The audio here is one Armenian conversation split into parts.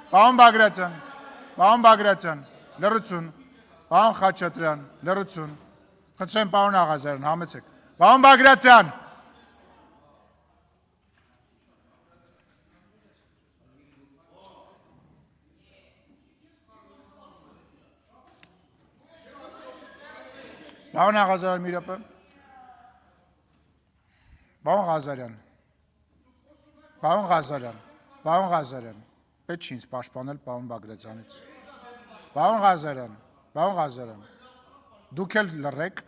Պարոն Բագրատյան, պարոն Բագրատյան, լռություն, պարոն Խաչատրյան, լռություն, խնդրեմ պարոն Աղազարյան, համեցեք, պարոն Բագրատյան, պարոն Աղազարյան, մի րոպե, պարոն Ղազարյան, պարոն Ղազարյան, պետք չի ինձ պաշտպանել պարոն Բագրատյանից, պարոն Ղազարյան, դուք էլ լռեք,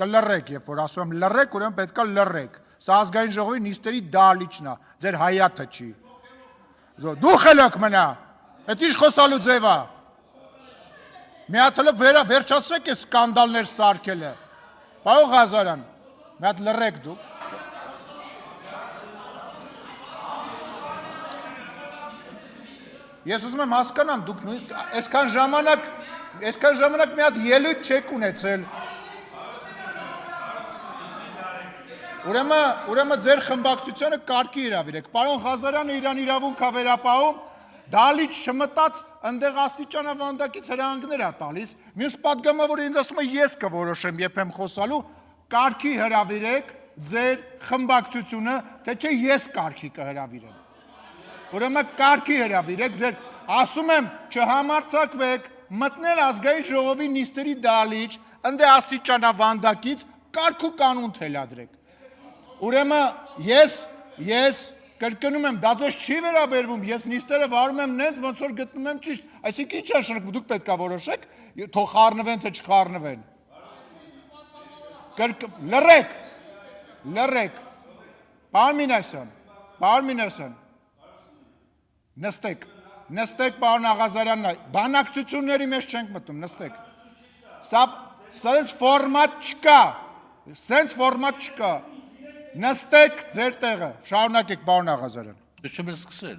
կլռեք, երբ որ ասում եմ լռեք, ուրեմն պետք է լռեք, սա ազգային ժողովի նիստերի դահլիճն է, ձեր հայաթը չի, դու խելոք մնա, էդ ինչ խոսալու ձև է, մի հատ հլը վերջացրեք է սկանդալներ սարքելը, պարոն Ղազարյան, մի հատ լռեք դուք, ես ուզում եմ հասկանամ, դուք այսքան ժամանակ մի հատ ելույթ չեք ունեցել, ուրեմն ձեր խմբակցությանը կարգի հրավիրեք, պարոն Ղազարյանը իրան իրավունք է վերապահում, դահլիճ չմտած ընդեղ աստիճանավանդակից հրահանգներ է տալիս, մյուս պատգամավորը ինձ ասում է ես կորոշեմ երբեմ խոսալու, կարգի հրավիրեք ձեր խմբակցությունը, թե չէ ես կարգի կհրավիրեմ։ Ուրեմն կարգի հրավիրեք ձեր, ասում եմ, չհամարձակվեք, մտնել ազգային ժողովի նիստերի դահլիճ, ընդեղ աստիճանավանդակից կարգ ու կանոն թելադրեք։ Ուրեմն ես կրկնում եմ, դա ձեզ չի վերաբերվում, ես նիստերը վարում եմ նենց, ոնց որ գտնում եմ ճիշտ, այսինքն ինչ նշանակում, դուք պետք է որոշեք, թող խառնվեն, թե չխառնվեն։ Լռեք, պարոն Մինասյան, նստեք պարոն Աղազարյանն, բանակցությունների մեջ չենք մտնում, նստեք, սենց ֆորմատ չկա, նստեք ձեր տեղը, շարունակեք պարոն Աղազարյան։ Չեմ սկսել։